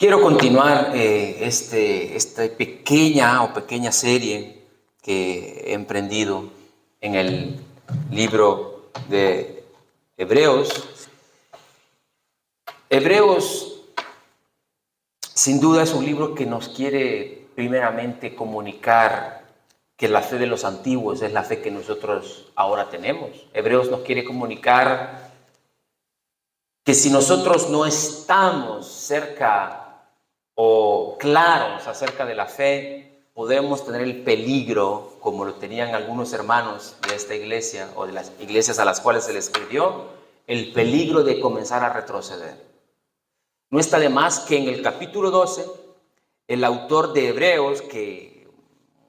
Quiero continuar esta pequeña serie que he emprendido en el libro de Hebreos. Hebreos, sin duda, es un libro que nos quiere primeramente comunicar que la fe de los antiguos es la fe que nosotros ahora tenemos. Hebreos nos quiere comunicar que si nosotros no estamos cerca o claros acerca de la fe, podemos tener el peligro, como lo tenían algunos hermanos de esta iglesia o de las iglesias a las cuales se les escribió, el peligro de comenzar a retroceder. No está de más que en el capítulo 12, el autor de Hebreos, que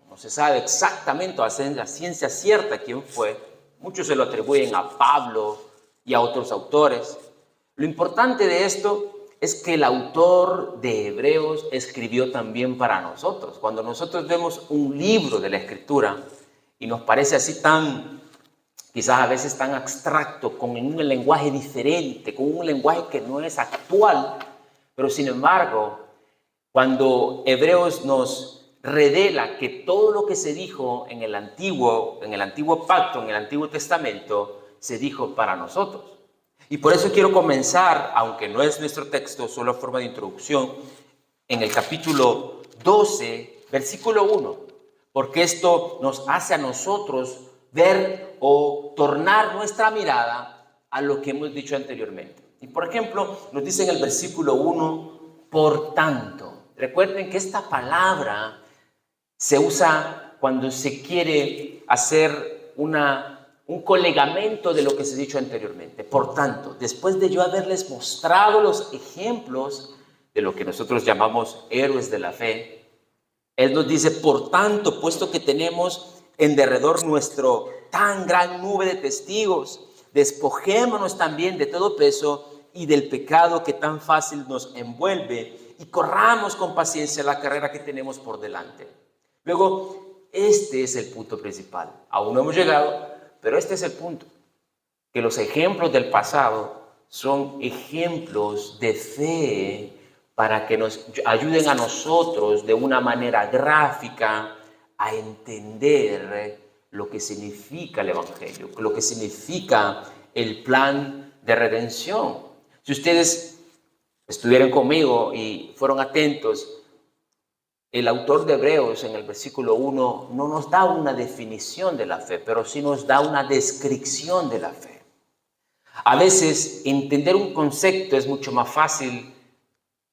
no se sabe exactamente a ciencia cierta quién fue, muchos se lo atribuyen a Pablo y a otros autores. Lo importante de esto es que el autor de Hebreos escribió también para nosotros. Cuando nosotros vemos un libro de la Escritura y nos parece así quizás a veces tan abstracto, con un lenguaje diferente, con un lenguaje que no es actual, pero sin embargo, cuando Hebreos nos revela que todo lo que se dijo en el antiguo pacto, en el Antiguo Testamento, se dijo para nosotros. Y por eso quiero comenzar, aunque no es nuestro texto, solo a forma de introducción, en el capítulo 12, versículo 1, porque esto nos hace a nosotros ver o tornar nuestra mirada a lo que hemos dicho anteriormente. Y por ejemplo, nos dice en el versículo 1, por tanto. Recuerden que esta palabra se usa cuando se quiere hacer un colegamento de lo que se ha dicho anteriormente. Por tanto, después de yo haberles mostrado los ejemplos de lo que nosotros llamamos héroes de la fe, Él nos dice, por tanto, puesto que tenemos en derredor nuestro tan gran nube de testigos, despojémonos también de todo peso y del pecado que tan fácil nos envuelve y corramos con paciencia la carrera que tenemos por delante. Luego, este es el punto principal. Aún no hemos llegado, pero este es el punto. Que los ejemplos del pasado son ejemplos de fe para que nos ayuden a nosotros de una manera gráfica a entender lo que significa el Evangelio, lo que significa el plan de redención. Si ustedes estuvieron conmigo y fueron atentos, el autor de Hebreos en el versículo 1 no nos da una definición de la fe, pero sí nos da una descripción de la fe. A veces entender un concepto es mucho más fácil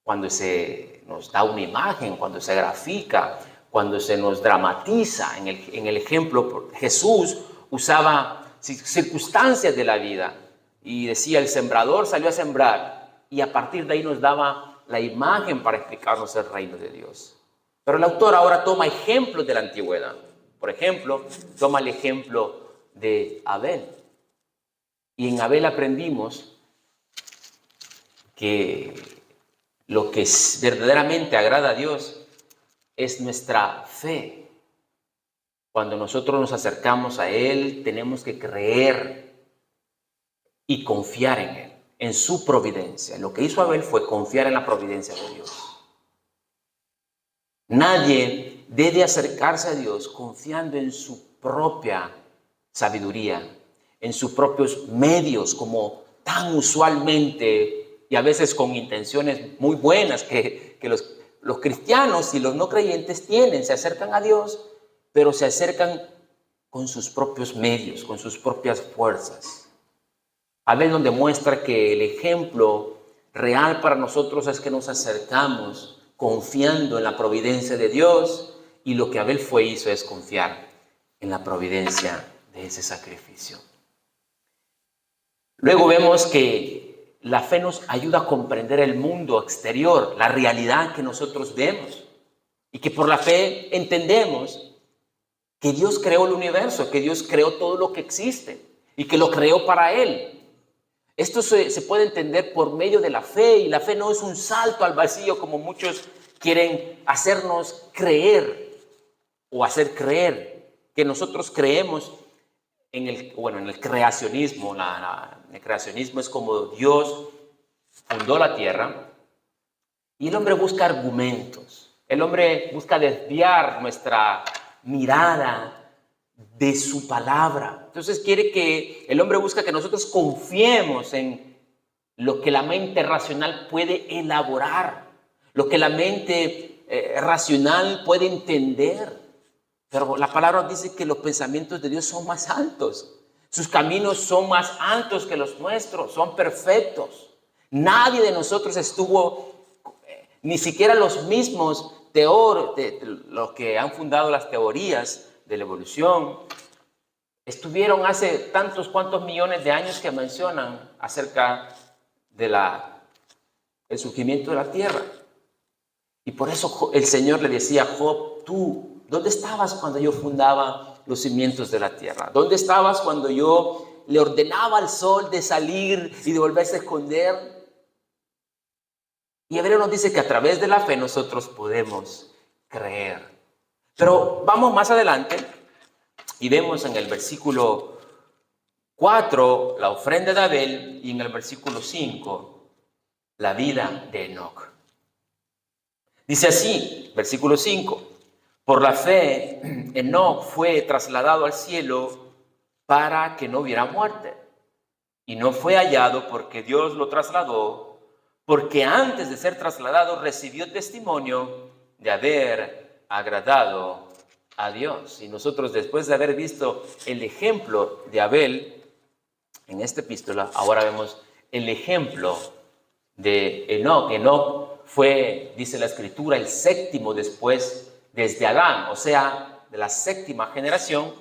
cuando se nos da una imagen, cuando se grafica, cuando se nos dramatiza. En el ejemplo, Jesús usaba circunstancias de la vida y decía, el sembrador salió a sembrar, y a partir de ahí nos daba la imagen para explicarnos el reino de Dios. Pero el autor ahora toma ejemplos de la antigüedad. Por ejemplo, toma el ejemplo de Abel. Y en Abel aprendimos que lo que verdaderamente agrada a Dios es nuestra fe. Cuando nosotros nos acercamos a Él, tenemos que creer y confiar en Él, en su providencia. Lo que hizo Abel fue confiar en la providencia de Dios. Nadie debe acercarse a Dios confiando en su propia sabiduría, en sus propios medios, como tan usualmente y a veces con intenciones muy buenas que los cristianos y los no creyentes tienen. Se acercan a Dios, pero se acercan con sus propios medios, con sus propias fuerzas. Abel nos demuestra que el ejemplo real para nosotros es que nos acercamos confiando en la providencia de Dios, y lo que Abel hizo es confiar en la providencia de ese sacrificio. Luego vemos que la fe nos ayuda a comprender el mundo exterior, la realidad que nosotros vemos, y que por la fe entendemos que Dios creó el universo, que Dios creó todo lo que existe y que lo creó para Él. Esto se puede entender por medio de la fe, y la fe no es un salto al vacío como muchos quieren hacernos creer o hacer creer, que nosotros creemos en el creacionismo. El creacionismo es como Dios fundó la tierra Y el hombre busca argumentos. El hombre busca desviar nuestra mirada de su palabra. Entonces el hombre busca que nosotros confiemos en lo que la mente racional puede elaborar, lo que la mente racional puede entender. Pero la palabra dice que los pensamientos de Dios son más altos. Sus caminos son más altos que los nuestros, son perfectos. Nadie de nosotros estuvo, ni siquiera los mismos los que han fundado las teorías de la evolución, estuvieron hace tantos cuantos millones de años que mencionan acerca del surgimiento de la tierra. Y por eso el Señor le decía a Job, tú, ¿dónde estabas cuando yo fundaba los cimientos de la tierra? ¿Dónde estabas cuando yo le ordenaba al sol de salir y de volverse a esconder? Y Hebreo nos dice que a través de la fe nosotros podemos creer. Pero vamos más adelante y vemos en el versículo 4 la ofrenda de Abel y en el versículo 5 la vida de Enoc. Dice así, versículo 5, por la fe Enoc fue trasladado al cielo para que no hubiera muerte. Y no fue hallado porque Dios lo trasladó, porque antes de ser trasladado recibió testimonio de haber agradado a Dios. Y nosotros, después de haber visto el ejemplo de Abel en esta epístola, ahora vemos el ejemplo de Enoc. Enoc fue, dice la Escritura, el séptimo después desde Adán, o sea, de la séptima generación.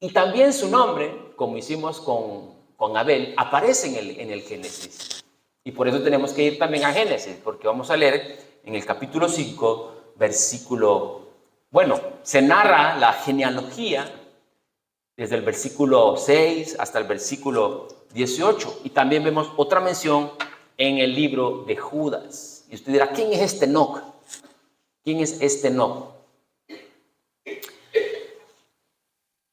Y también su nombre, como hicimos con Abel, aparece en el Génesis. Y por eso tenemos que ir también a Génesis, porque vamos a leer en el capítulo 5, se narra la genealogía desde el versículo 6 hasta el versículo 18. Y también vemos otra mención en el libro de Judas. Y usted dirá, ¿quién es este Enoc? ¿Quién es este Enoc?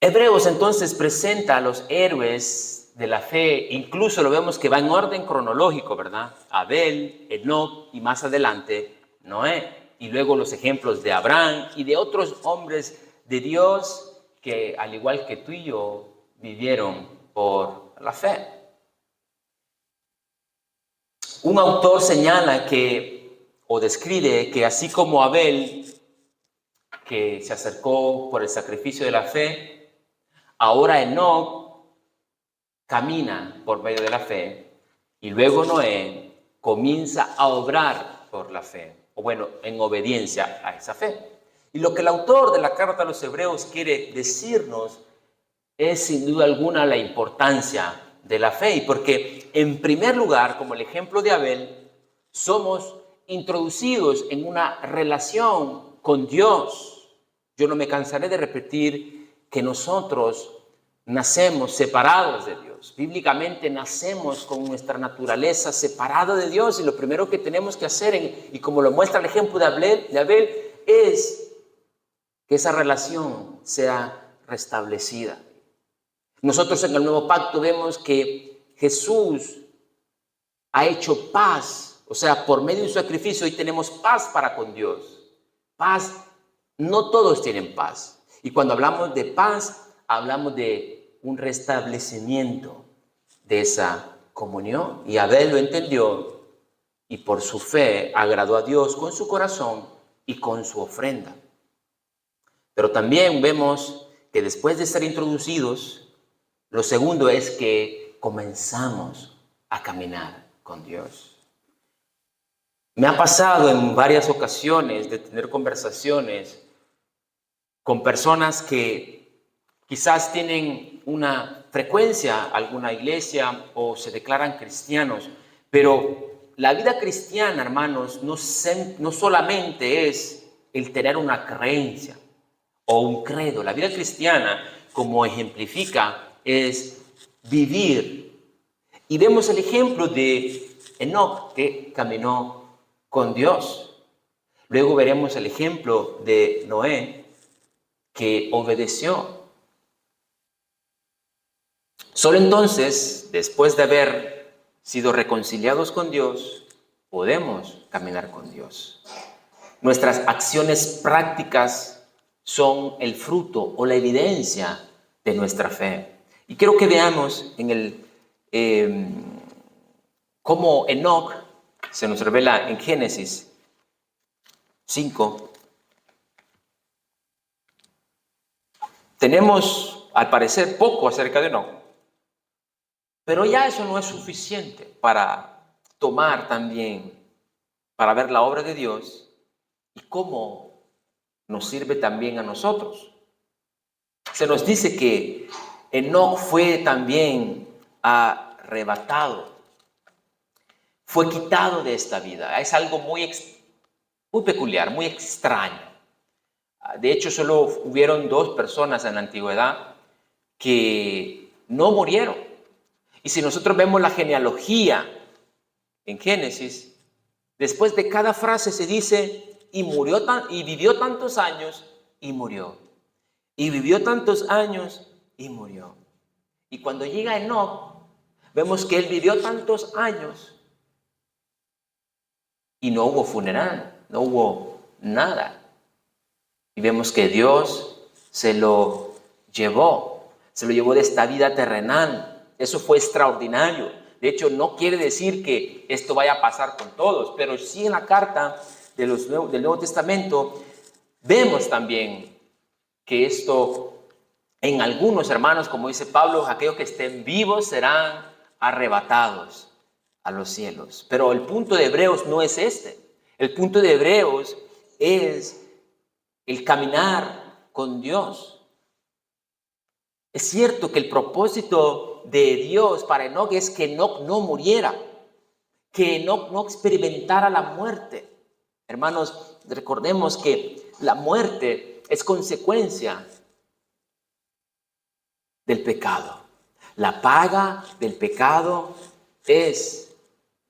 Hebreos entonces presenta a los héroes de la fe, incluso lo vemos que va en orden cronológico, ¿verdad? Abel, Enoc y más adelante Noé. Y luego los ejemplos de Abraham y de otros hombres de Dios que, al igual que tú y yo, vivieron por la fe. Un autor señala o describe que así como Abel, que se acercó por el sacrificio de la fe, ahora Enoc camina por medio de la fe y luego Noé comienza a obrar por la fe, en obediencia a esa fe. Y lo que el autor de la carta a los Hebreos quiere decirnos es sin duda alguna la importancia de la fe, y porque en primer lugar, como el ejemplo de Abel, somos introducidos en una relación con Dios. Yo no me cansaré de repetir que nosotros nacemos separados de Dios. Bíblicamente nacemos con nuestra naturaleza separada de Dios, y lo primero que tenemos que hacer, y como lo muestra el ejemplo de Abel, es que esa relación sea restablecida. Nosotros en el Nuevo Pacto vemos que Jesús ha hecho paz, o sea, por medio de su sacrificio hoy tenemos paz para con Dios. Paz, no todos tienen paz. Y cuando hablamos de paz, hablamos de un restablecimiento de esa comunión. Y Abel lo entendió y por su fe agradó a Dios con su corazón y con su ofrenda. Pero también vemos que después de ser introducidos, lo segundo es que comenzamos a caminar con Dios. Me ha pasado en varias ocasiones de tener conversaciones con personas que quizás tienen una frecuencia a alguna iglesia o se declaran cristianos, pero la vida cristiana, hermanos, no solamente es el tener una creencia o un credo. La vida cristiana, como ejemplifica, es vivir. Y vemos el ejemplo de Enoc, que caminó con Dios. Luego veremos el ejemplo de Noé, que obedeció. Solo entonces, después de haber sido reconciliados con Dios, podemos caminar con Dios. Nuestras acciones prácticas son el fruto o la evidencia de nuestra fe. Y quiero que veamos cómo Enoc se nos revela en Génesis 5. Tenemos, al parecer, poco acerca de Enoc, pero ya eso no es suficiente para tomar también, para ver la obra de Dios y cómo nos sirve también a nosotros. Se nos dice que Enoc fue también arrebatado, fue quitado de esta vida. Es algo muy peculiar, muy extraño. De hecho, solo hubieron 2 personas en la antigüedad que no murieron. Y si nosotros vemos la genealogía en Génesis, después de cada frase se dice, y vivió tantos años y murió. Y vivió tantos años y murió. Y cuando llega Enoc, vemos que él vivió tantos años y no hubo funeral, no hubo nada. Y vemos que Dios se lo llevó de esta vida terrenal. Eso fue extraordinario. De hecho, no quiere decir que esto vaya a pasar con todos, pero sí en la carta del Nuevo Testamento vemos también que esto, en algunos hermanos, como dice Pablo, aquellos que estén vivos serán arrebatados a los cielos. Pero el punto de Hebreos no es este. El punto de Hebreos es el caminar con Dios. Es cierto que el propósito de Dios para Enoc es que Enoc no muriera, que Enoc no experimentara la muerte. Hermanos, recordemos que la muerte es consecuencia del pecado. La paga del pecado es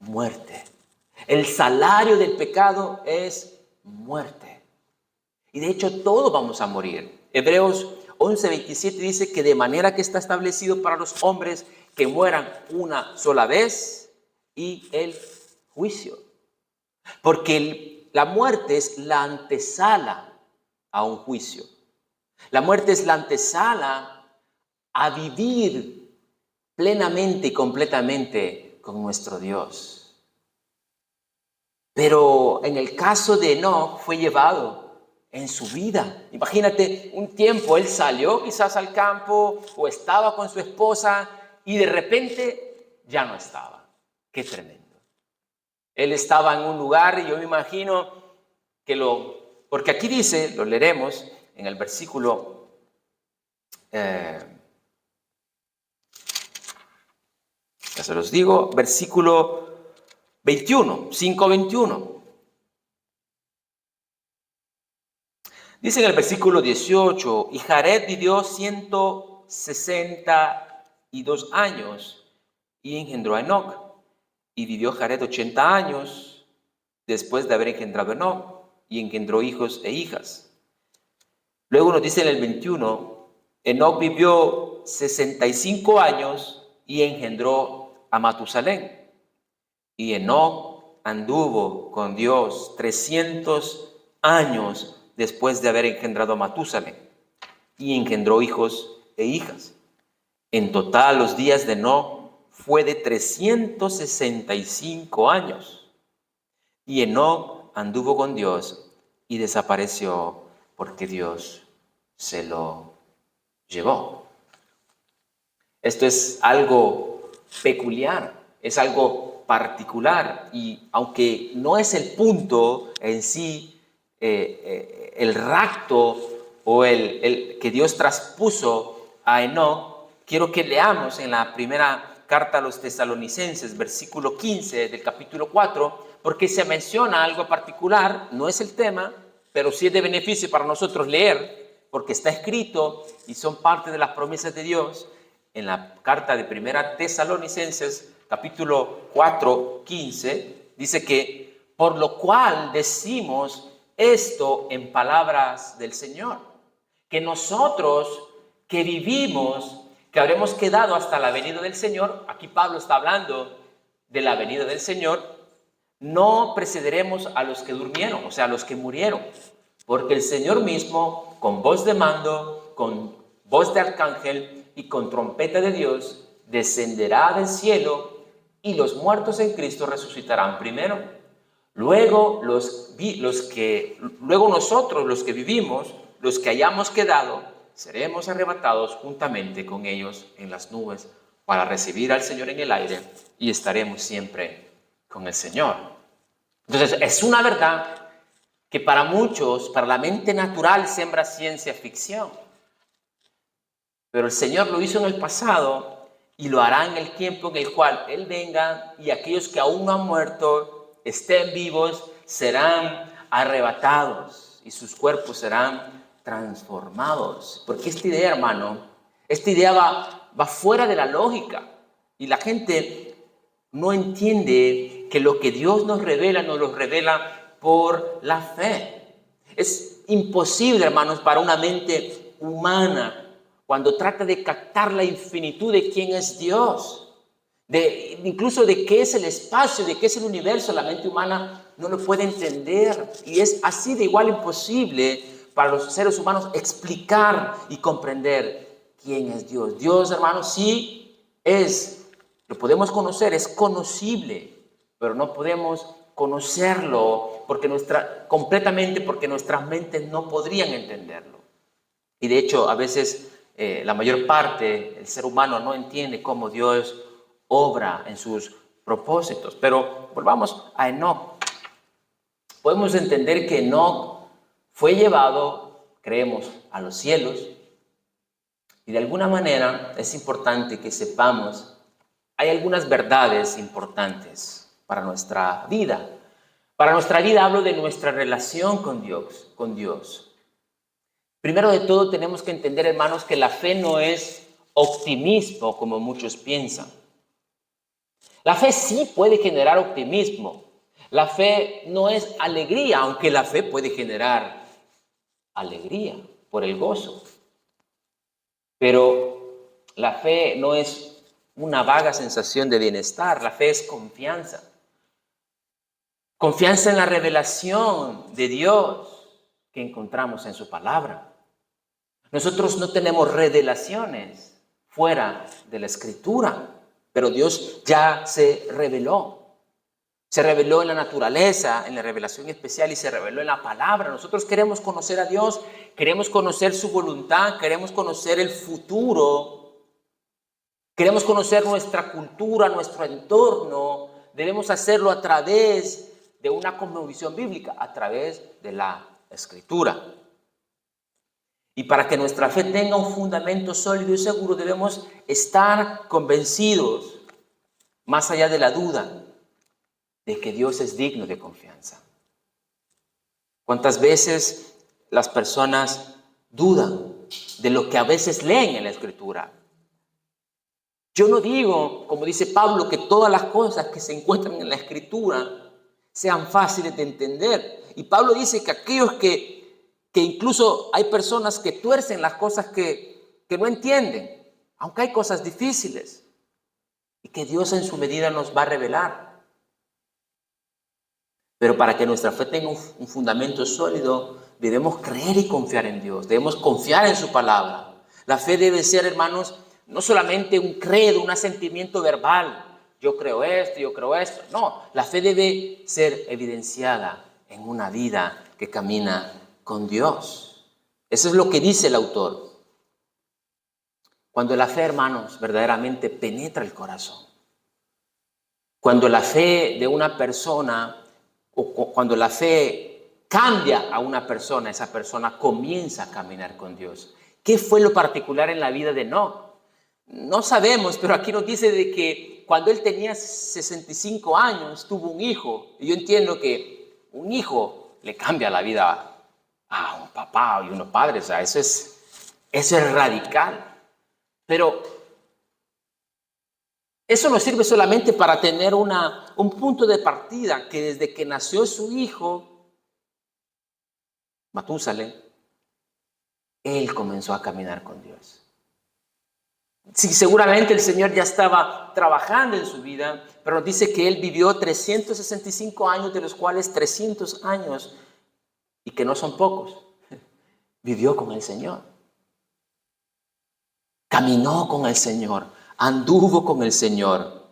muerte. El salario del pecado es muerte. Y de hecho todos vamos a morir. Hebreos 11:27 dice que de manera que está establecido para los hombres que mueran una sola vez y el juicio. Porque la muerte es la antesala a un juicio. La muerte es la antesala a vivir plenamente y completamente con nuestro Dios. Pero en el caso de Enoc fue llevado en su vida. Imagínate, un tiempo él salió quizás al campo o estaba con su esposa y de repente ya no estaba. Qué tremendo. Él estaba en un lugar y yo me imagino que porque aquí dice, lo leeremos en el versículo ya se los digo, versículo 21, 5:21. Dice en el versículo 18, y Jared vivió 162 años y engendró a Enoc. Y vivió Jared 80 años después de haber engendrado a Enoc y engendró hijos e hijas. Luego nos dice en el 21, Enoc vivió 65 años y engendró a Matusalén. Y Enoc anduvo con Dios 300 años después de haber engendrado a Matusalén, y engendró hijos e hijas. En total, los días de Enoc fue de 365 años. Y Enoc anduvo con Dios y desapareció porque Dios se lo llevó. Esto es algo peculiar, es algo particular, y aunque no es el punto en sí, el rapto o el que Dios traspuso a Enoc, quiero que leamos en la primera carta a los Tesalonicenses, versículo 15 del capítulo 4, porque se menciona algo particular, no es el tema, pero sí es de beneficio para nosotros leer, porque está escrito y son parte de las promesas de Dios. En la carta de primera Tesalonicenses, capítulo 4, 15, dice que por lo cual decimos esto en palabras del Señor, que nosotros que vivimos, que habremos quedado hasta la venida del Señor, aquí Pablo está hablando de la venida del Señor, no precederemos a los que durmieron, o sea, a los que murieron, porque el Señor mismo, con voz de mando, con voz de arcángel y con trompeta de Dios, descenderá del cielo y los muertos en Cristo resucitarán primero. Luego, luego nosotros, los que vivimos, los que hayamos quedado, seremos arrebatados juntamente con ellos en las nubes para recibir al Señor en el aire y estaremos siempre con el Señor. Entonces, es una verdad que para muchos, para la mente natural, sembra ciencia ficción. Pero el Señor lo hizo en el pasado y lo hará en el tiempo en el cual Él venga y aquellos que aún no han muerto, estén vivos, serán arrebatados y sus cuerpos serán transformados. Porque esta idea, hermano, esta idea va fuera de la lógica y la gente no entiende que lo que Dios nos lo revela por la fe. Es imposible, hermanos, para una mente humana, cuando trata de captar la infinitud de quién es Dios, incluso de qué es el espacio, de qué es el universo, la mente humana no lo puede entender. Y es así de igual imposible para los seres humanos explicar y comprender quién es Dios. Dios, hermanos, sí lo podemos conocer, es conocible, pero no podemos conocerlo completamente porque nuestras mentes no podrían entenderlo. Y de hecho, a veces la mayor parte del ser humano no entiende cómo Dios obra en sus propósitos. Pero volvamos a Enoc. Podemos entender que Enoc fue llevado, creemos, a los cielos. Y de alguna manera es importante que sepamos, hay algunas verdades importantes para nuestra vida. Para nuestra vida hablo de nuestra relación con Dios. Primero de todo tenemos que entender, hermanos, que la fe no es optimismo como muchos piensan. La fe sí puede generar optimismo. La fe no es alegría, aunque la fe puede generar alegría por el gozo. Pero la fe no es una vaga sensación de bienestar, la fe es confianza. Confianza en la revelación de Dios que encontramos en su palabra. Nosotros no tenemos revelaciones fuera de la Escritura, pero Dios ya se reveló. Se reveló en la naturaleza, en la revelación especial y se reveló en la palabra. Nosotros queremos conocer a Dios, queremos conocer su voluntad, queremos conocer el futuro, queremos conocer nuestra cultura, nuestro entorno. Debemos hacerlo a través de una cosmovisión bíblica, a través de la Escritura. Y para que nuestra fe tenga un fundamento sólido y seguro, debemos estar convencidos, más allá de la duda, de que Dios es digno de confianza. ¿Cuántas veces las personas dudan de lo que a veces leen en la Escritura? Yo no digo, como dice Pablo, que todas las cosas que se encuentran en la Escritura sean fáciles de entender. Y Pablo dice que aquellos que incluso hay personas que tuercen las cosas que no entienden, aunque hay cosas difíciles, y que Dios en su medida nos va a revelar. Pero para que nuestra fe tenga un fundamento sólido, debemos creer y confiar en Dios, debemos confiar en su palabra. La fe debe ser, hermanos, no solamente un credo, un asentimiento verbal. Yo creo esto, yo creo esto. No, la fe debe ser evidenciada en una vida que camina con Dios. Eso es lo que dice el autor. Cuando la fe, hermanos, verdaderamente penetra el corazón. Cuando la fe de una persona o cuando la fe cambia a una persona, esa persona comienza a caminar con Dios. ¿Qué fue lo particular en la vida de Enoc? No sabemos, pero aquí nos dice de que cuando él tenía 65 años tuvo un hijo. Y yo entiendo que un hijo le cambia la vida a un papá y unos padres. O sea, eso es radical. Pero eso no sirve solamente para tener un punto de partida, que desde que nació su hijo, Matúsalem, él comenzó a caminar con Dios. Sí, seguramente el Señor ya estaba trabajando en su vida, pero nos dice que Él vivió 365 años, de los cuales 300 años, y que no son pocos, vivió con el Señor. Caminó con el Señor, anduvo con el Señor.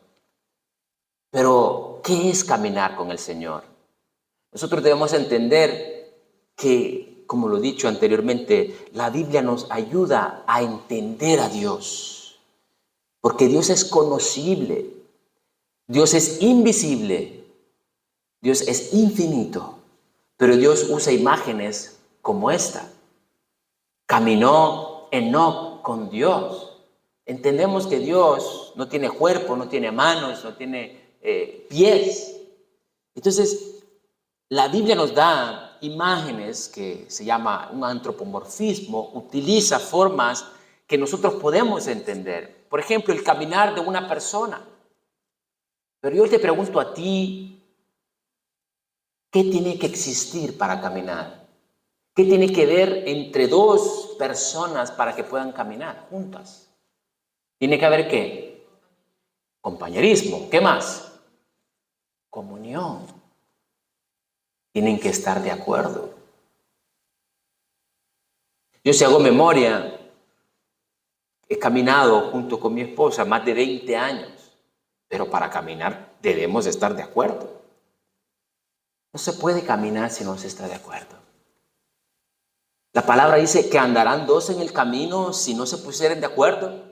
Pero, ¿qué es caminar con el Señor? Nosotros debemos entender que, como lo he dicho anteriormente, la Biblia nos ayuda a entender a Dios. Porque Dios es conocible, Dios es invisible, Dios es infinito, pero Dios usa imágenes como esta. Caminó Enoc con Dios. Entendemos que Dios no tiene cuerpo, no tiene manos, no tiene pies. Entonces, la Biblia nos da imágenes que se llama un antropomorfismo, utiliza formas que nosotros podemos entender. Por ejemplo, el caminar de una persona. Pero yo te pregunto a ti, ¿qué tiene que existir para caminar? ¿Qué tiene que ver entre dos personas para que puedan caminar juntas? Tiene que haber ¿qué? Compañerismo. ¿Qué más? Comunión. Tienen que estar de acuerdo. Yo, si hago memoria, he caminado junto con mi esposa más de 20 años, pero para caminar debemos estar de acuerdo. No se puede caminar si no se está de acuerdo. La palabra dice que andarán dos en el camino si no se pusieren de acuerdo.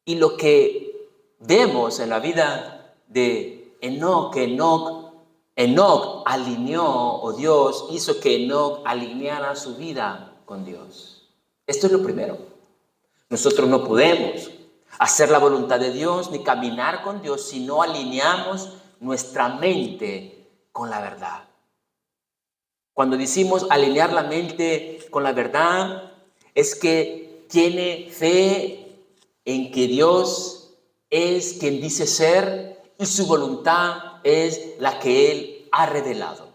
Y lo que vemos en la vida de Enoc, que Enoc alineó, o Dios hizo que Enoc alineara su vida con Dios. Esto es lo primero. Nosotros no podemos hacer la voluntad de Dios ni caminar con Dios si no alineamos nuestra mente con la verdad. Cuando decimos alinear la mente con la verdad, es que tiene fe en que Dios es quien dice ser y su voluntad es la que Él ha revelado.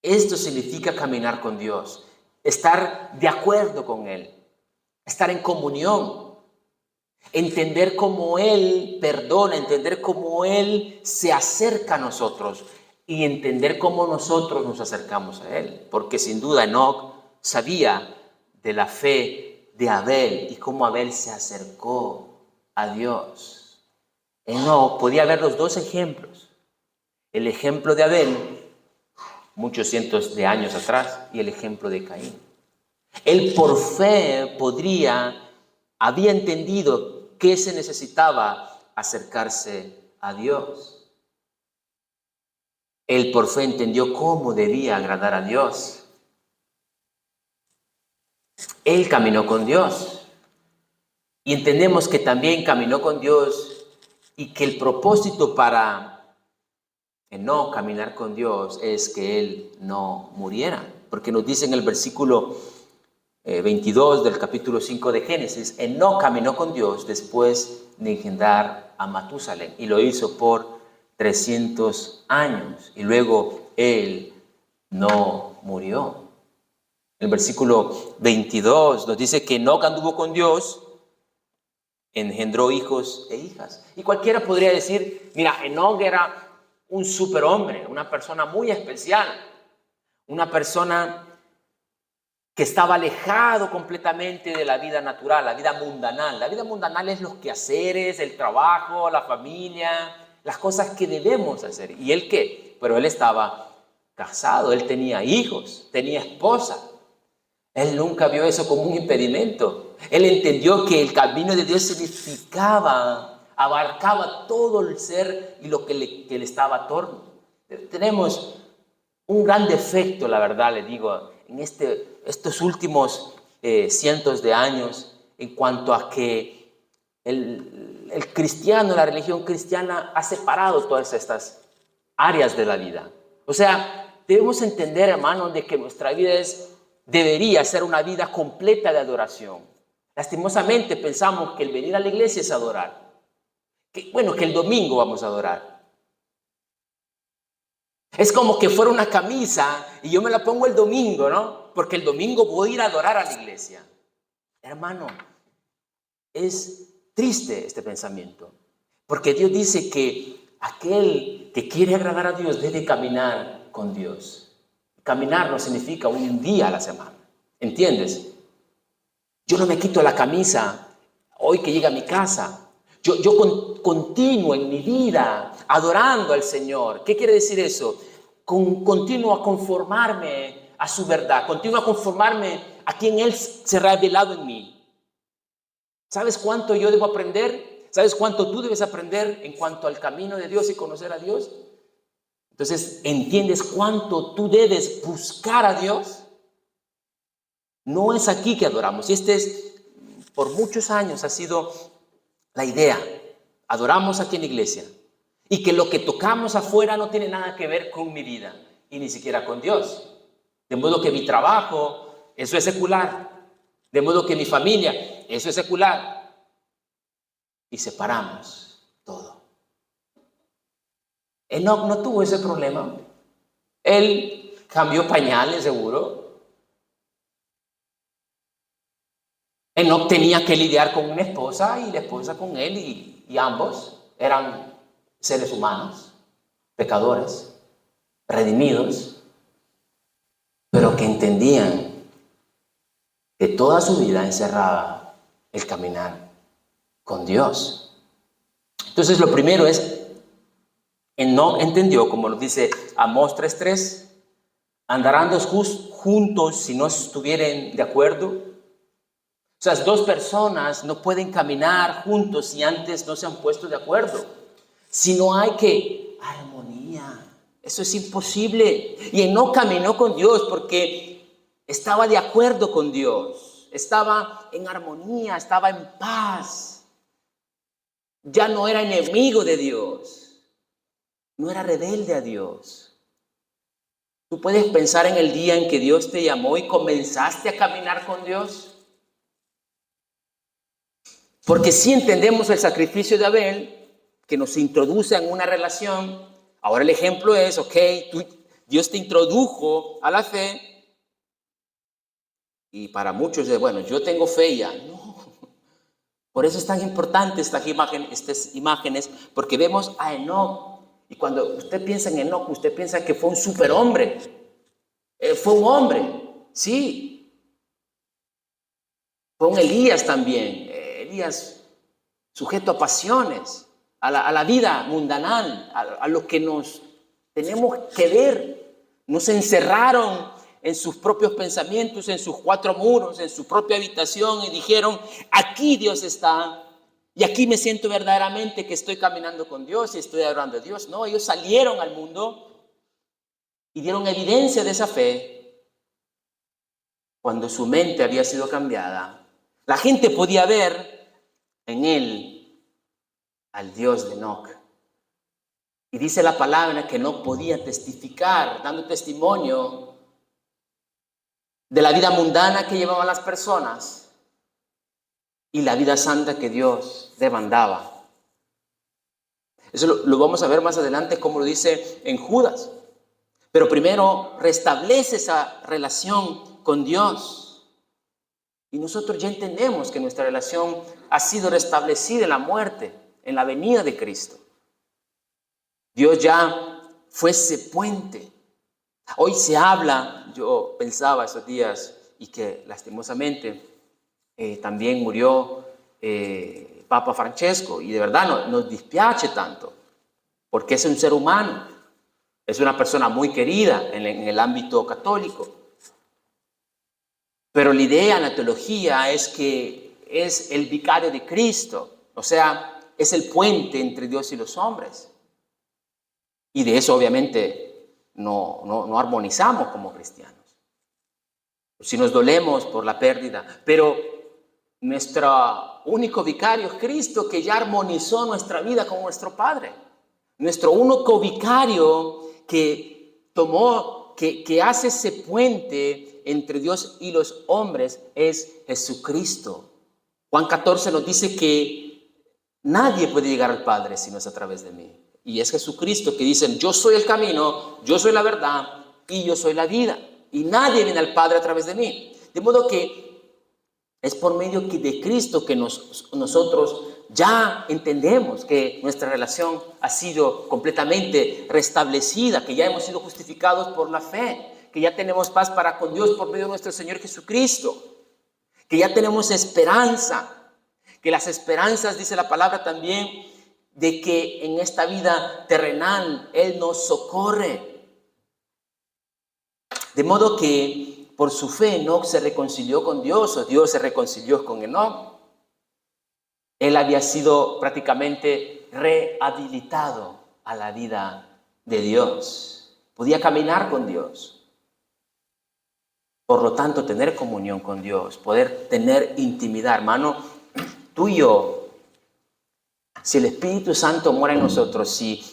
Esto significa caminar con Dios, estar de acuerdo con Él, estar en comunión, entender cómo Él perdona, entender cómo Él se acerca a nosotros y entender cómo nosotros nos acercamos a Él. Porque sin duda Enoc sabía de la fe de Abel y cómo Abel se acercó a Dios. Enoc podía ver los dos ejemplos. El ejemplo de Abel, muchos cientos de años atrás, y el ejemplo de Caín. Él por fe había entendido que se necesitaba acercarse a Dios. Él por fe entendió cómo debía agradar a Dios. Él caminó con Dios. Y entendemos que también caminó con Dios y que el propósito para no caminar con Dios es que Él no muriera. Porque nos dice en el versículo 22 del capítulo 5 de Génesis, Enoc caminó con Dios después de engendrar a Matusalén y lo hizo por 300 años y luego él no murió. El versículo 22 nos dice que Enoc anduvo con Dios, engendró hijos e hijas. Y cualquiera podría decir, mira, Enoc era un superhombre, una persona muy especial, una persona que estaba alejado completamente de la vida natural, la vida mundanal. La vida mundanal es los quehaceres, el trabajo, la familia, las cosas que debemos hacer. ¿Y él qué? Pero él estaba casado, él tenía hijos, tenía esposa. Él nunca vio eso como un impedimento. Él entendió que el camino de Dios significaba, abarcaba todo el ser y lo que le estaba a torno. Tenemos un gran defecto, la verdad, le digo, en estos últimos cientos de años, en cuanto a que el cristiano, la religión cristiana ha separado todas estas áreas de la vida. O sea, debemos entender, hermanos, de que nuestra vida debería ser una vida completa de adoración. Lastimosamente pensamos que el venir a la iglesia es adorar. Que el domingo vamos a adorar. Es como que fuera una camisa y yo me la pongo el domingo, ¿no? Porque el domingo voy a ir a adorar a la iglesia. Hermano, es triste este pensamiento, porque Dios dice que aquel que quiere agradar a Dios debe caminar con Dios. Caminar no significa un día a la semana, ¿entiendes? Yo no me quito la camisa hoy que llega a mi casa. Yo continúo en mi vida adorando al Señor. ¿Qué quiere decir eso? Continúo a conformarme a su verdad, continúo a conformarme a quien Él se ha revelado en mí. ¿Sabes cuánto yo debo aprender? ¿Sabes cuánto tú debes aprender en cuanto al camino de Dios y conocer a Dios? Entonces, ¿entiendes cuánto tú debes buscar a Dios? No es aquí que adoramos. Y por muchos años ha sido la idea. Adoramos aquí en la iglesia. Y que lo que tocamos afuera no tiene nada que ver con mi vida. Y ni siquiera con Dios. De modo que mi trabajo, eso es secular. De modo que mi familia, eso es secular. Y separamos todo. Enoc no tuvo ese problema. Él cambió pañales, seguro. Enoc tenía que lidiar con una esposa y la esposa con él, y ambos eran seres humanos, pecadores, redimidos, pero que entendían que toda su vida encerraba el caminar con Dios. Entonces, lo primero es, Enoc entendió, como lo dice Amós 3:3, andarán dos juntos si no estuvieren de acuerdo. O sea, dos personas no pueden caminar juntos si antes no se han puesto de acuerdo. Si no hay armonía, eso es imposible. Y Enoc caminó con Dios porque estaba de acuerdo con Dios, estaba en armonía, estaba en paz. Ya no era enemigo de Dios, no era rebelde a Dios. Tú puedes pensar en el día en que Dios te llamó y comenzaste a caminar con Dios. Porque si entendemos el sacrificio de Abel, que nos introduce en una relación, ahora el ejemplo es, Dios te introdujo a la fe, y para muchos es, bueno, yo tengo fe ya. No. Por eso es tan importante estas imágenes, porque vemos a Enoc, y cuando usted piensa en Enoc, usted piensa que fue un superhombre. Fue un hombre, sí. Fue un Elías también. Elías sujeto a pasiones, a la vida mundanal, a lo que nos tenemos que ver. Nos encerraron en sus propios pensamientos, en sus cuatro muros, en su propia habitación, y dijeron, aquí Dios está, y aquí me siento verdaderamente que estoy caminando con Dios y estoy adorando a Dios. No, ellos salieron al mundo y dieron evidencia de esa fe cuando su mente había sido cambiada. La gente podía ver en él al Dios de Enoc. Y dice la palabra que no podía testificar, dando testimonio de la vida mundana que llevaban las personas y la vida santa que Dios demandaba. Eso lo vamos a ver más adelante, como lo dice en Judas. Pero primero restablece esa relación con Dios. Y nosotros ya entendemos que nuestra relación ha sido restablecida en la muerte, en la venida de Cristo. Dios ya fue ese puente. Hoy se habla, yo pensaba esos días, y que lastimosamente también murió Papa Francesco, y de verdad nos dispiace tanto, porque es un ser humano, es una persona muy querida en el ámbito católico. Pero la idea en la teología es que es el vicario de Cristo, o sea, es el puente entre Dios y los hombres. Y de eso obviamente no armonizamos como cristianos. Si nos dolemos por la pérdida, pero nuestro único vicario es Cristo, que ya armonizó nuestra vida con nuestro Padre. Nuestro único vicario que que hace ese puente entre Dios y los hombres es Jesucristo. Juan 14 nos dice que nadie puede llegar al Padre si no es a través de mí. Y es Jesucristo que dice, yo soy el camino, yo soy la verdad y yo soy la vida. Y nadie viene al Padre a través de mí. De modo que Es por medio de Cristo que nosotros ya entendemos que nuestra relación ha sido completamente restablecida, que ya hemos sido justificados por la fe, que ya tenemos paz para con Dios por medio de nuestro Señor Jesucristo, que ya tenemos esperanza, que las esperanzas, dice la palabra también, de que en esta vida terrenal Él nos socorre. De modo que por su fe Enoc se reconcilió con Dios, o Dios se reconcilió con Enoc. Él había sido prácticamente rehabilitado a la vida de Dios. Podía caminar con Dios. Por lo tanto, tener comunión con Dios, poder tener intimidad. Hermano, tú y yo, si el Espíritu Santo mora en nosotros, si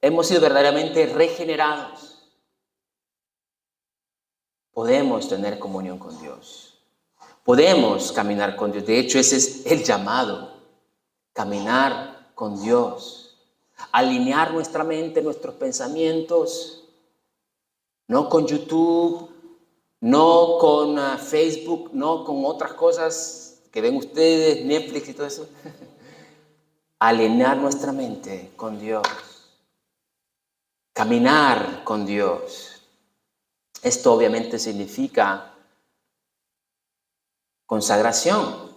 hemos sido verdaderamente regenerados, podemos tener comunión con Dios. Podemos caminar con Dios. De hecho, ese es el llamado. Caminar con Dios. Alinear nuestra mente, nuestros pensamientos. No con YouTube, no con Facebook, no con otras cosas que ven ustedes, Netflix y todo eso. Alinear nuestra mente con Dios. Caminar con Dios. Esto obviamente significa consagración,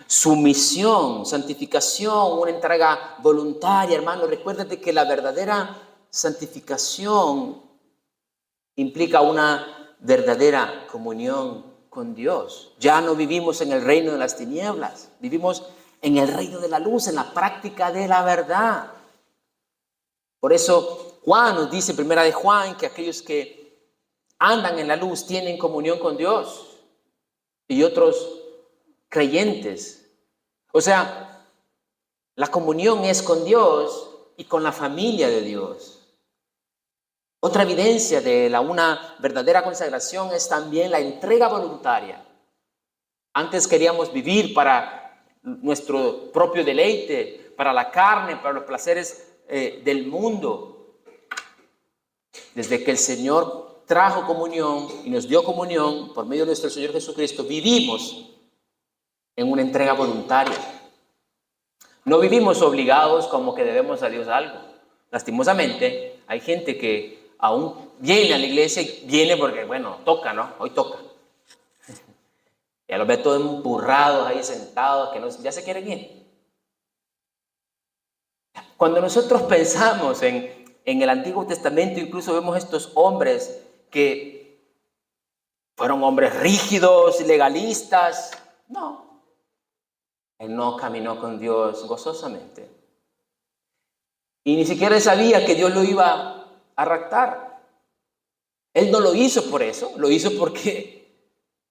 sumisión, santificación, una entrega voluntaria, hermano. Recuérdate que la verdadera santificación implica una verdadera comunión con Dios. Ya no vivimos en el reino de las tinieblas, vivimos en el reino de la luz, en la práctica de la verdad. Por eso Juan nos dice, primera de Juan, que aquellos que andan en la luz tienen comunión con Dios y otros creyentes. O sea, la comunión es con Dios y con la familia de Dios. Otra evidencia de una verdadera consagración es también la entrega voluntaria. Antes queríamos vivir para nuestro propio deleite, para la carne, para los placeres del mundo. Desde que el Señor trajo comunión y nos dio comunión por medio de nuestro Señor Jesucristo, vivimos en una entrega voluntaria. No vivimos obligados como que debemos a Dios algo. Lastimosamente, hay gente que aún viene a la iglesia y viene porque, bueno, toca, ¿no? Hoy toca. Ya los ve todos empurrados ahí sentados, que no, ya se quieren ir. Cuando nosotros pensamos en el Antiguo Testamento, incluso vemos estos hombres que fueron hombres rígidos y legalistas. No. Él no caminó con Dios gozosamente. Y ni siquiera sabía que Dios lo iba a raptar. Él no lo hizo por eso, lo hizo porque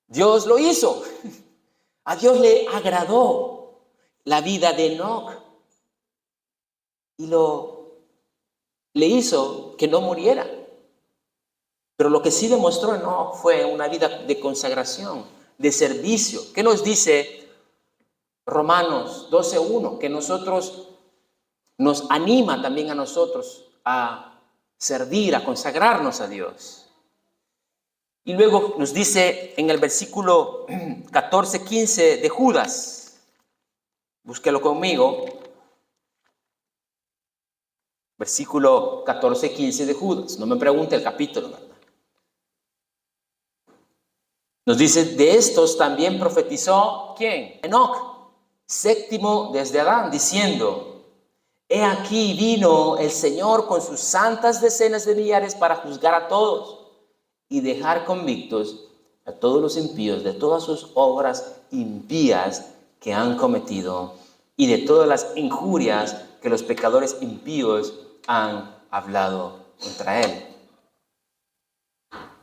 Dios lo hizo. A Dios le agradó la vida de Enoc y le hizo que no muriera. Pero lo que sí demostró no fue una vida de consagración, de servicio. ¿Qué nos dice Romanos 12:1? Que nos anima también a nosotros a servir, a consagrarnos a Dios. Y luego nos dice en el versículo 14-15 de Judas, búsquelo conmigo, versículo 14-15 de Judas, no me pregunte el capítulo, ¿verdad? Nos dice, de estos también profetizó, ¿quién? Enoc, séptimo desde Adán, diciendo, he aquí vino el Señor con sus santas decenas de millares para juzgar a todos y dejar convictos a todos los impíos de todas sus obras impías que han cometido y de todas las injurias que los pecadores impíos han hablado contra él.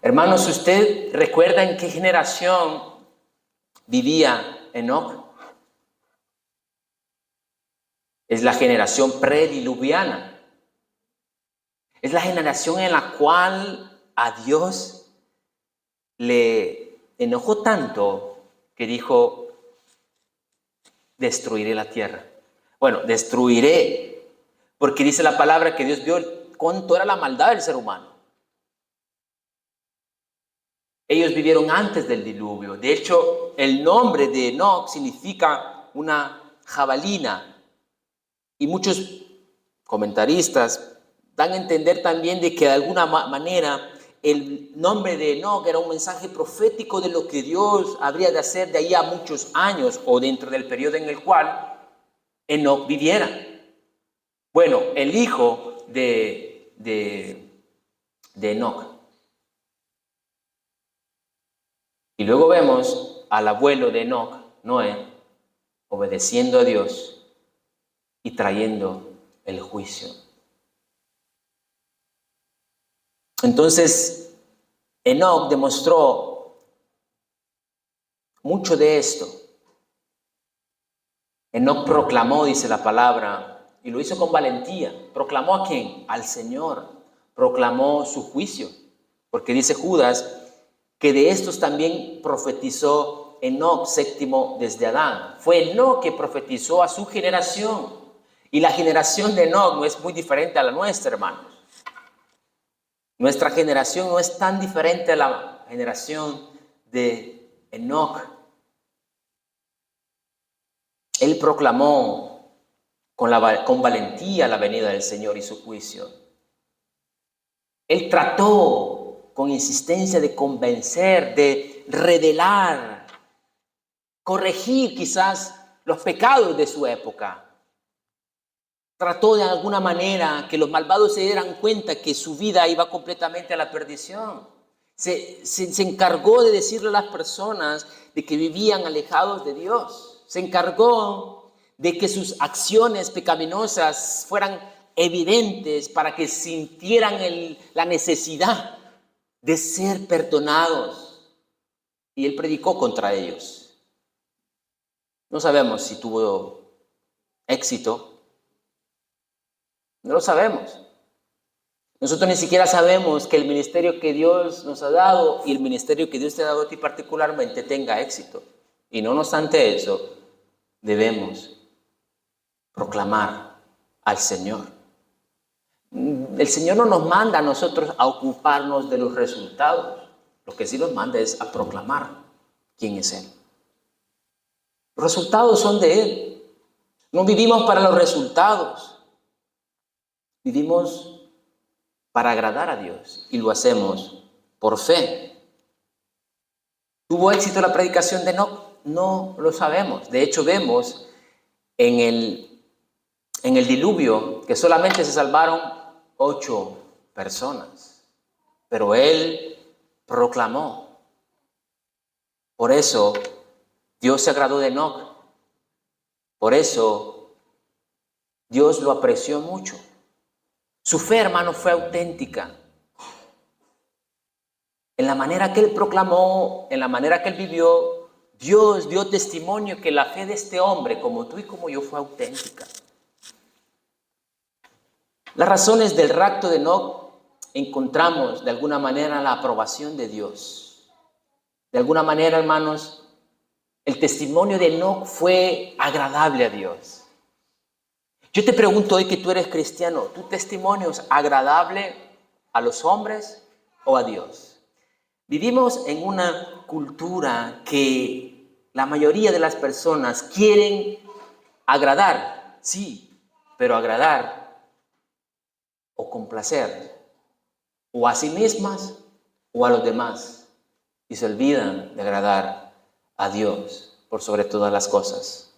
Hermanos, ¿usted recuerda en qué generación vivía Enoc? Es la generación prediluviana. Es la generación en la cual a Dios le enojó tanto que dijo, destruiré la tierra. Bueno, destruiré, porque dice la palabra que Dios vio cuánto era la maldad del ser humano. Ellos vivieron antes del diluvio. De hecho, el nombre de Enoc significa una jabalina. Y muchos comentaristas dan a entender también de que de alguna manera el nombre de Enoc era un mensaje profético de lo que Dios habría de hacer de ahí a muchos años o dentro del periodo en el cual Enoc viviera. Bueno, el hijo de Enoc. Y luego vemos al abuelo de Enoc, Noé, obedeciendo a Dios y trayendo el juicio. Entonces, Enoc demostró mucho de esto. Enoc proclamó, dice la palabra, y lo hizo con valentía. ¿Proclamó a quién? Al Señor. Proclamó su juicio, porque dice Judas que de estos también profetizó Enoc, séptimo desde Adán. Fue Enoc que profetizó a su generación. Y la generación de Enoc no es muy diferente a la nuestra, hermanos. Nuestra generación no es tan diferente a la generación de Enoc. Él proclamó con valentía la venida del Señor y su juicio. Él trató con insistencia de convencer, de revelar, corregir quizás los pecados de su época. Trató de alguna manera que los malvados se dieran cuenta que su vida iba completamente a la perdición. Se encargó de decirle a las personas de que vivían alejados de Dios. Se encargó de que sus acciones pecaminosas fueran evidentes para que sintieran la necesidad de ser perdonados. Y él predicó contra ellos. No sabemos si tuvo éxito. No lo sabemos. Nosotros ni siquiera sabemos que el ministerio que Dios nos ha dado y el ministerio que Dios te ha dado a ti particularmente tenga éxito. Y no obstante eso, debemos proclamar al Señor. El Señor no nos manda a nosotros a ocuparnos de los resultados. Lo que sí nos manda es a proclamar quién es Él. Los resultados son de Él. No vivimos para los resultados. Vivimos para agradar a Dios y lo hacemos por fe. ¿Tuvo éxito la predicación de Enoc? No lo sabemos. De hecho, vemos en el diluvio que solamente se salvaron 8 personas. Pero él proclamó. Por eso Dios se agradó de Enoc. Por eso Dios lo apreció mucho. Su fe, hermano, fue auténtica. En la manera que él proclamó, en la manera que él vivió, Dios dio testimonio que la fe de este hombre, como tú y como yo, fue auténtica. Las razones del rapto de Enoc encontramos de alguna manera la aprobación de Dios. De alguna manera, hermanos, el testimonio de Enoc fue agradable a Dios. Yo te pregunto hoy que tú eres cristiano, ¿tu testimonio es agradable a los hombres o a Dios? Vivimos en una cultura que la mayoría de las personas quieren agradar, sí, pero agradar o complacer o a sí mismas o a los demás y se olvidan de agradar a Dios por sobre todas las cosas.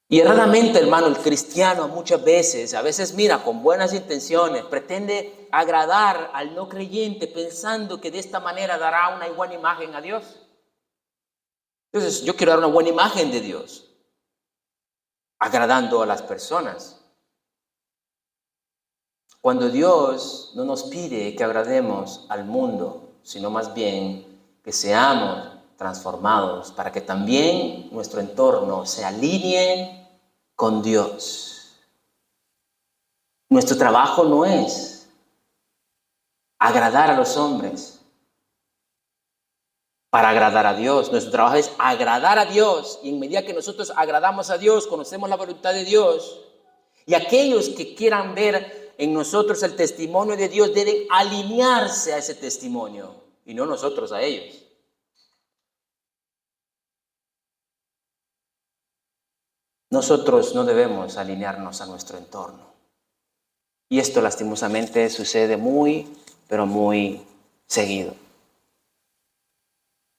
Y erradamente, hermano, el cristiano muchas veces, a veces mira, con buenas intenciones, pretende agradar al no creyente pensando que de esta manera dará una buena imagen a Dios. Entonces, yo quiero dar una buena imagen de Dios, agradando a las personas. Cuando Dios no nos pide que agrademos al mundo, sino más bien que seamos transformados para que también nuestro entorno se alinee con Dios. Nuestro trabajo no es agradar a los hombres para agradar a Dios. Nuestro trabajo es agradar a Dios y en medida que nosotros agradamos a Dios, conocemos la voluntad de Dios y aquellos que quieran ver en nosotros el testimonio de Dios deben alinearse a ese testimonio. y no nosotros a ellos. Nosotros no debemos alinearnos a nuestro entorno. Y esto lastimosamente sucede muy, pero muy seguido.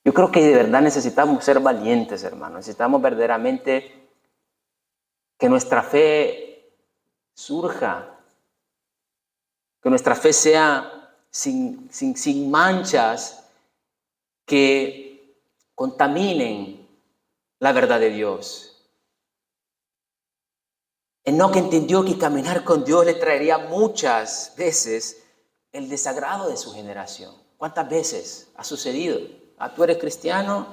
Yo creo que de verdad necesitamos ser valientes, hermanos. Necesitamos verdaderamente que nuestra fe surja, que nuestra fe sea sin manchas que contaminen la verdad de Dios. Enoc entendió que caminar con Dios le traería muchas veces el desagrado de su generación. ¿Cuántas veces ha sucedido? ¿Tú eres cristiano?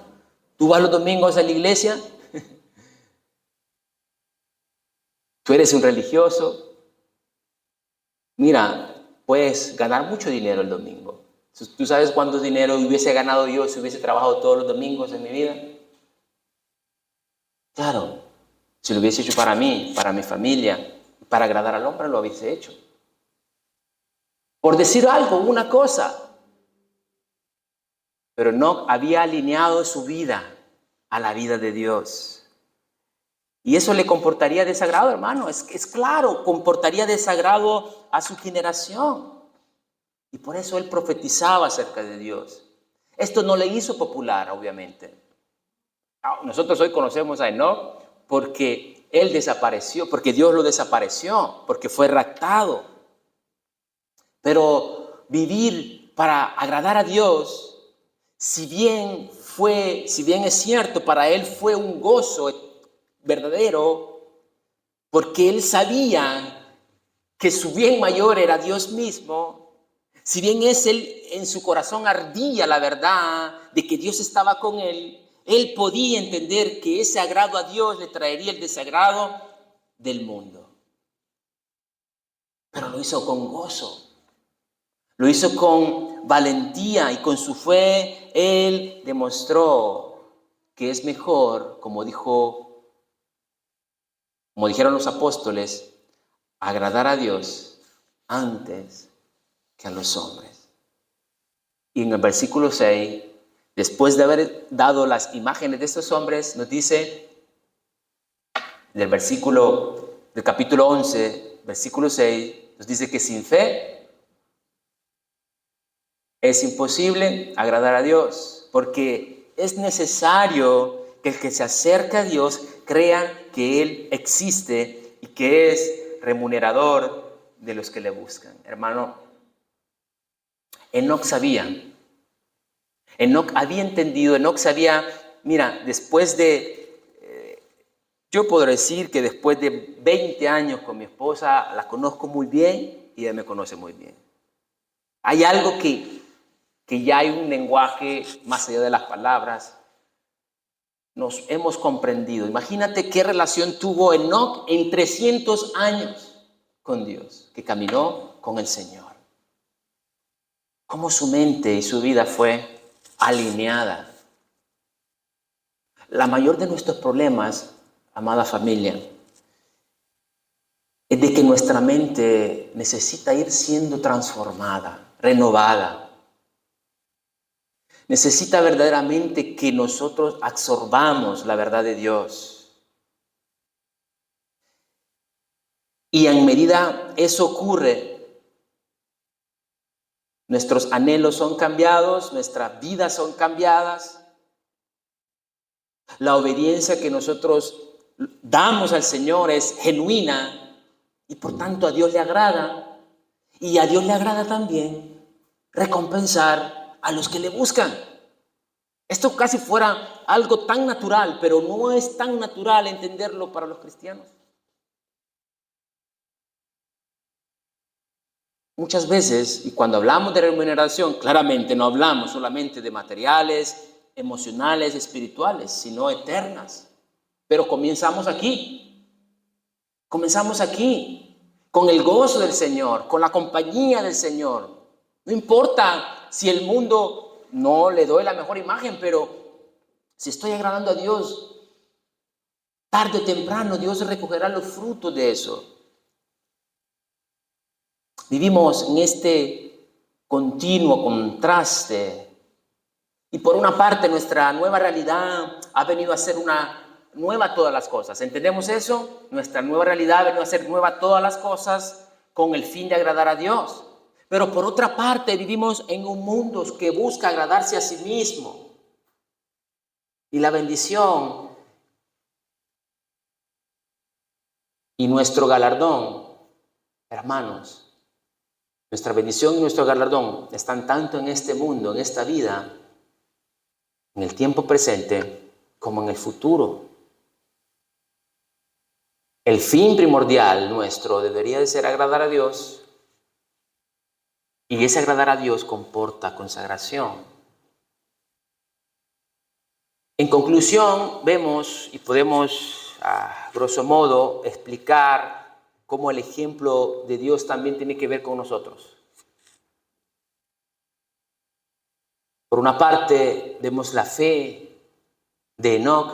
¿Tú vas los domingos a la iglesia? ¿Tú eres un religioso? Mira, puedes ganar mucho dinero el domingo. ¿Tú sabes cuánto dinero hubiese ganado yo si hubiese trabajado todos los domingos en mi vida? Claro, si lo hubiese hecho para mí, para mi familia, para agradar al hombre, lo hubiese hecho. Por decir algo, una cosa. Pero no había alineado su vida a la vida de Dios. Y eso le comportaría desagrado, hermano. Es claro, comportaría desagrado a su generación. Y por eso él profetizaba acerca de Dios. Esto no le hizo popular, obviamente. Nosotros hoy conocemos a Enoc porque él desapareció, porque Dios lo desapareció, porque fue raptado. Pero vivir para agradar a Dios, si bien es cierto, para él fue un gozo verdadero, porque él sabía que su bien mayor era Dios mismo, si bien él en su corazón ardía la verdad de que Dios estaba con él, él podía entender que ese agrado a Dios le traería el desagrado del mundo. Pero lo hizo con gozo. Lo hizo con valentía y con su fe él demostró que es mejor, como dijeron los apóstoles, agradar a Dios antes que a los hombres. Y en el versículo 6, después de haber dado las imágenes de estos hombres, nos dice, del capítulo 11, versículo 6, nos dice que sin fe es imposible agradar a Dios, porque es necesario que el que se acerca a Dios crea que Él existe y que es remunerador de los que le buscan. Hermano, Enoc sabía, Enoc había entendido, Enoc sabía, mira, yo puedo decir que después de 20 años con mi esposa, la conozco muy bien y ella me conoce muy bien. Hay algo que ya hay un lenguaje más allá de las palabras, nos hemos comprendido. Imagínate qué relación tuvo Enoc en 300 años con Dios, que caminó con el Señor. Cómo su mente y su vida fue alineada. La mayor de nuestros problemas, amada familia, es de que nuestra mente necesita ir siendo transformada, renovada. Necesita verdaderamente que nosotros absorbamos la verdad de Dios. Y en medida eso ocurre, nuestros anhelos son cambiados, nuestras vidas son cambiadas. La obediencia que nosotros damos al Señor es genuina y por tanto a Dios le agrada. Y a Dios le agrada también recompensar a los que le buscan. Esto casi fuera algo tan natural, pero no es tan natural entenderlo para los cristianos. Muchas veces, y cuando hablamos de remuneración, claramente no hablamos solamente de materiales, emocionales, espirituales, sino eternas. Pero comenzamos aquí, con el gozo del Señor, con la compañía del Señor. No importa si el mundo no le doy la mejor imagen, pero si estoy agradando a Dios, tarde o temprano Dios recogerá los frutos de eso. Vivimos en este continuo contraste Y por una parte, nuestra nueva realidad ha venido a ser una nueva todas las cosas. ¿Entendemos eso? Nuestra nueva realidad ha venido a ser nueva todas las cosas con el fin de agradar a Dios. Pero por otra parte, vivimos en un mundo que busca agradarse a sí mismo. Y la bendición y nuestro galardón, hermanos, nuestra bendición y nuestro galardón están tanto en este mundo, en esta vida, en el tiempo presente, como en el futuro. El fin primordial nuestro debería de ser agradar a Dios, y ese agradar a Dios comporta consagración. En conclusión, vemos y podemos, a grosso modo, explicar cómo el ejemplo de Dios también tiene que ver con nosotros. Por una parte, vemos la fe de Enoc,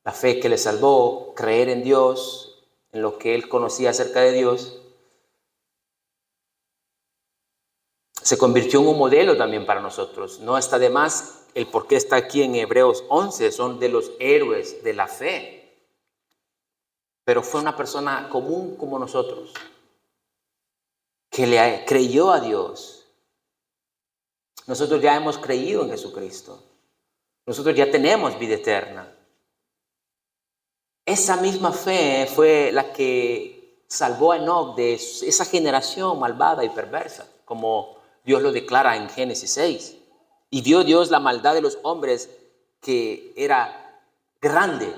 la fe que le salvó, creer en Dios, en lo que él conocía acerca de Dios. Se convirtió en un modelo también para nosotros. No está de más el por qué está aquí en Hebreos 11, son de los héroes de la fe. Pero fue una persona común como nosotros, que le creyó a Dios. Nosotros ya hemos creído en Jesucristo. Nosotros ya tenemos vida eterna. Esa misma fe fue la que salvó a Enoc de esa generación malvada y perversa, como Dios lo declara en Génesis 6. Y vio Dios la maldad de los hombres, que era grande.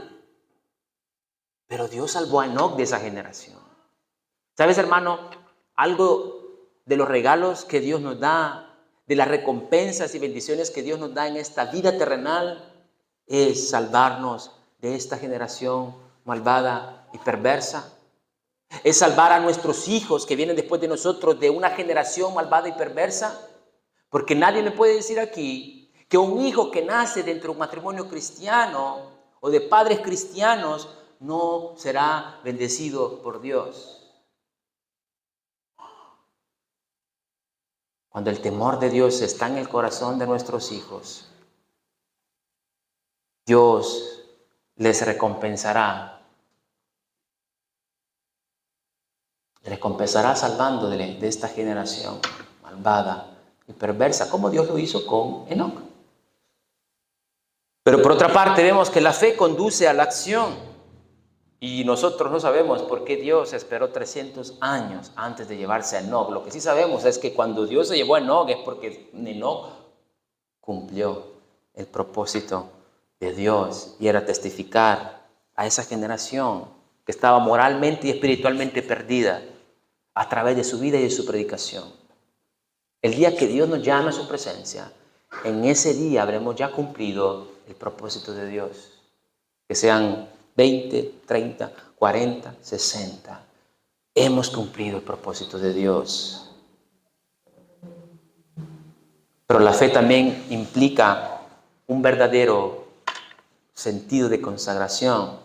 Pero Dios salvó a Enoc de esa generación. ¿Sabes, hermano? Algo de los regalos que Dios nos da, de las recompensas y bendiciones que Dios nos da en esta vida terrenal, es salvarnos de esta generación malvada y perversa. Es salvar a nuestros hijos que vienen después de nosotros de una generación malvada y perversa. Porque nadie me puede decir aquí que un hijo que nace dentro de un matrimonio cristiano o de padres cristianos no será bendecido por Dios. Cuando el temor de Dios está en el corazón de nuestros hijos, Dios les recompensará salvándole de esta generación malvada y perversa, como Dios lo hizo con Enoc. Pero por otra parte vemos que la fe conduce a la acción, y nosotros no sabemos por qué Dios esperó 300 años antes de llevarse a Enoc. Lo que sí sabemos es que cuando Dios se llevó a Enoc es porque Enoc cumplió el propósito de Dios, y era testificar a esa generación que estaba moralmente y espiritualmente perdida a través de su vida y de su predicación. El día que Dios nos llame a su presencia, en ese día habremos ya cumplido el propósito de Dios. Que sean 20, 30, 40, 60. Hemos cumplido el propósito de Dios. Pero la fe también implica un verdadero sentido de consagración.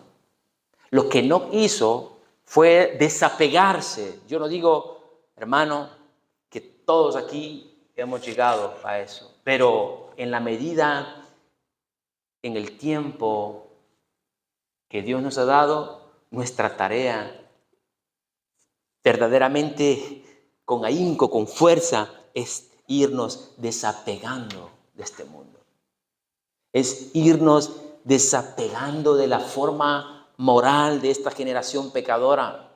Lo que no hizo fue desapegarse. Yo no digo, hermano, que todos aquí hemos llegado a eso, pero en la medida, en el tiempo que Dios nos ha dado, nuestra tarea verdaderamente con ahínco, con fuerza, es irnos desapegando de este mundo. Es irnos desapegando de la forma moral de esta generación pecadora.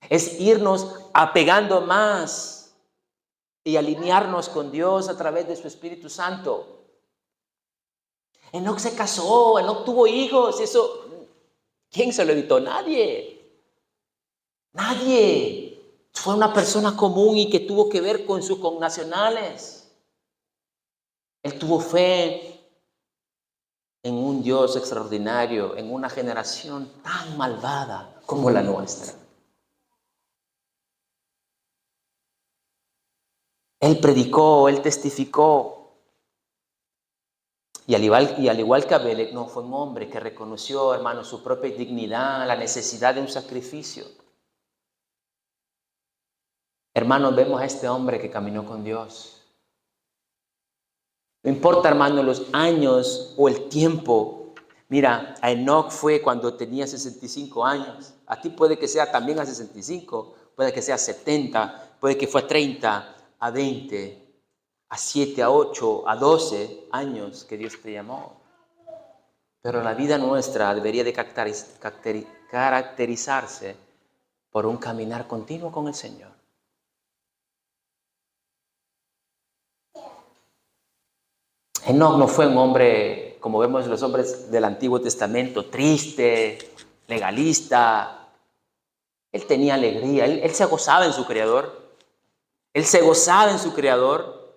Es irnos apegando más y alinearnos con Dios a través de su Espíritu Santo. Enoc se casó, Enoc tuvo hijos, eso, ¿quién se lo evitó? Nadie. Nadie. Fue una persona común y que tuvo que ver con sus connacionales. Él tuvo fe en un Dios extraordinario, en una generación tan malvada como la nuestra. Él predicó, él testificó. Y al igual que Abel, no fue un hombre que reconoció, hermano, su propia dignidad, la necesidad de un sacrificio. Hermanos, vemos a este hombre que caminó con Dios. No importa, hermano, los años o el tiempo. Mira, a Enoc fue cuando tenía 65 años. A ti puede que sea también a 65, puede que sea a 70, puede que fue a 30, a 20, a 7, a 8, a 12 años que Dios te llamó. Pero la vida nuestra debería de caracterizarse por un caminar continuo con el Señor. Enoc no fue un hombre, como vemos los hombres del Antiguo Testamento, triste, legalista. Él tenía alegría, él se gozaba en su Creador. Él se gozaba en su Creador.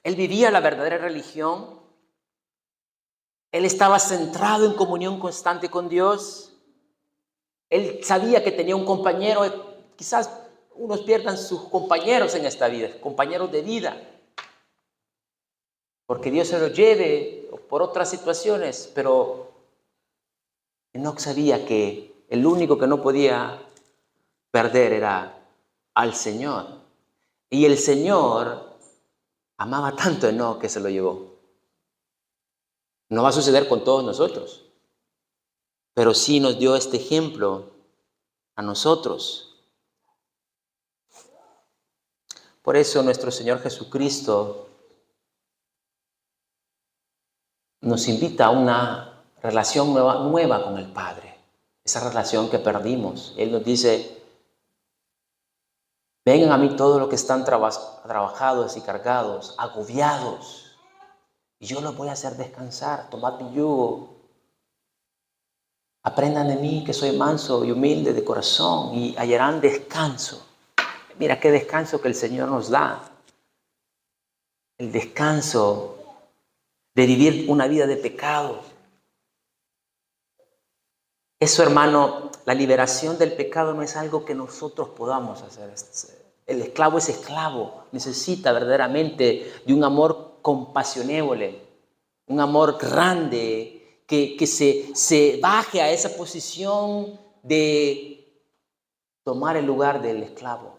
Él vivía la verdadera religión. Él estaba centrado en comunión constante con Dios. Él sabía que tenía un compañero. Quizás unos pierdan sus compañeros en esta vida, compañeros de vida, porque Dios se los lleve por otras situaciones, pero Enoc sabía que el único que no podía perder era al Señor. Y el Señor amaba tanto a Enoc que se lo llevó. No va a suceder con todos nosotros, pero sí nos dio este ejemplo a nosotros. Por eso nuestro Señor Jesucristo nos invita a una relación nueva con el Padre. Esa relación que perdimos. Él nos dice: vengan a mí todos los que están trabajados y cargados, agobiados, y yo los voy a hacer descansar. Tomad mi yugo. Aprendan de mí, que soy manso y humilde de corazón, y hallarán descanso. Mira qué descanso que el Señor nos da. El descanso de vivir una vida de pecado. Eso, hermano, la liberación del pecado no es algo que nosotros podamos hacer. El esclavo es esclavo. Necesita verdaderamente de un amor compasionévole, un amor grande, que se baje a esa posición de tomar el lugar del esclavo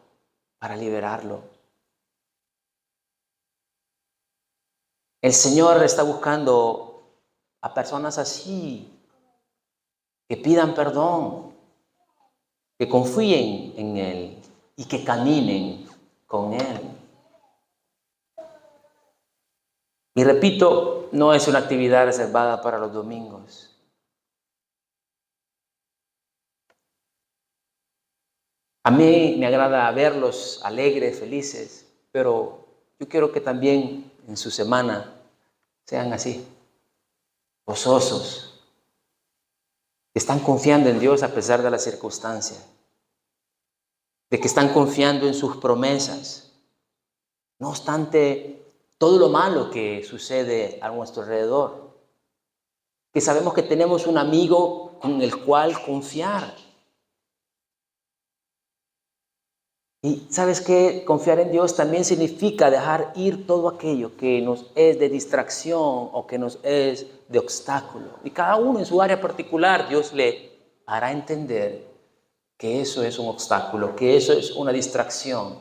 para liberarlo. El Señor está buscando a personas así, que pidan perdón, que confíen en Él y que caminen con Él. Y repito, no es una actividad reservada para los domingos. A mí me agrada verlos alegres, felices, pero yo quiero que también en su semana sean así, gozosos, que están confiando en Dios a pesar de las circunstancias, de que están confiando en sus promesas. No obstante todo lo malo que sucede a nuestro alrededor, que sabemos que tenemos un amigo con el cual confiar. Y ¿sabes qué? Confiar en Dios también significa dejar ir todo aquello que nos es de distracción o que nos es de obstáculo. Y cada uno en su área particular, Dios le hará entender que eso es un obstáculo, que eso es una distracción.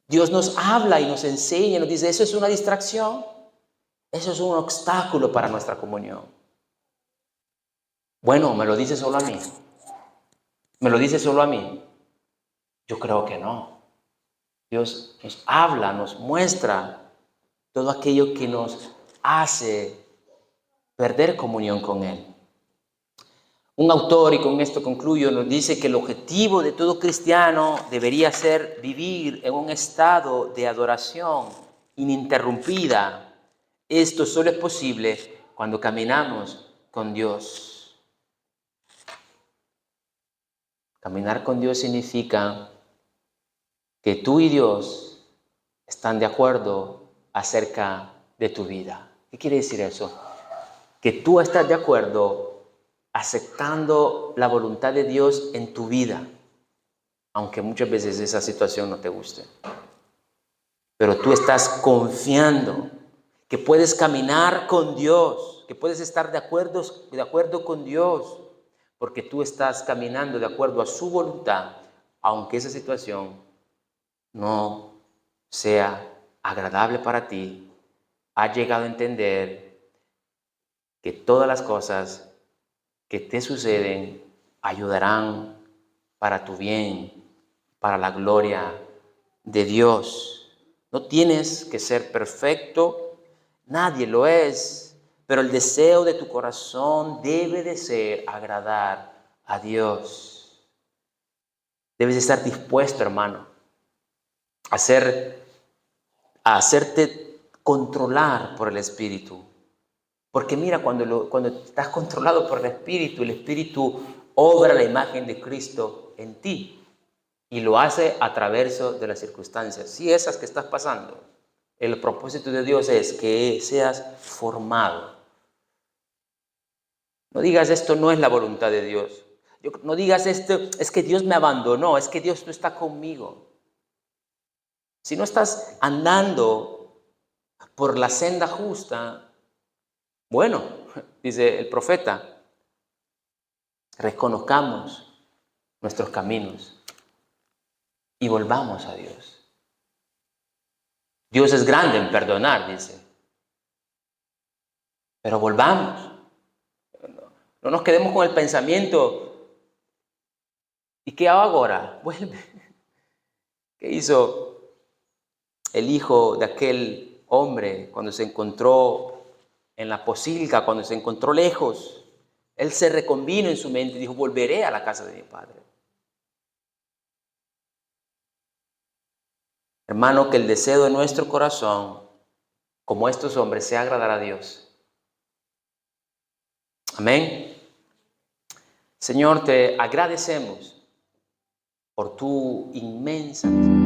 Dios nos habla y nos enseña, nos dice: eso es una distracción, eso es un obstáculo para nuestra comunión. Bueno, ¿me lo dice solo a mí? ¿Me lo dice solo a mí? Yo creo que no. Dios nos habla, nos muestra todo aquello que nos hace perder comunión con Él. Un autor, y con esto concluyo, nos dice que el objetivo de todo cristiano debería ser vivir en un estado de adoración ininterrumpida. Esto solo es posible cuando caminamos con Dios. Caminar con Dios significa que tú y Dios están de acuerdo acerca de tu vida. ¿Qué quiere decir eso? Que tú estás de acuerdo aceptando la voluntad de Dios en tu vida, aunque muchas veces esa situación no te guste. Pero tú estás confiando que puedes caminar con Dios, que puedes estar de acuerdo con Dios, porque tú estás caminando de acuerdo a su voluntad, aunque esa situación no sea agradable para ti has llegado a entender que todas las cosas que te suceden ayudarán para tu bien, para la gloria de Dios. No tienes que ser perfecto, nadie lo es, pero el deseo de tu corazón debe de ser agradar a Dios. Debes estar dispuesto, hermano, a hacerte controlar por el Espíritu. Porque mira, cuando estás controlado por el Espíritu obra la imagen de Cristo en ti. Y lo hace a través de las circunstancias. Si esas que estás pasando, el propósito de Dios es que seas formado. No digas esto no es la voluntad de Dios. No digas esto es que Dios me abandonó, es que Dios no está conmigo. Si no estás andando por la senda justa, bueno, dice el profeta, reconozcamos nuestros caminos y volvamos a Dios. Dios es grande en perdonar, dice. Pero volvamos. No nos quedemos con el pensamiento. ¿Y qué hago ahora? Vuelve. ¿Qué hizo el hijo de aquel hombre cuando se encontró en la posilga, cuando se encontró lejos? Él se reconvino en su mente y dijo, volveré a la casa de mi padre. Hermano, que el deseo de nuestro corazón, como estos hombres, sea agradar a Dios. Amén. Señor, te agradecemos por tu inmensa misericordia.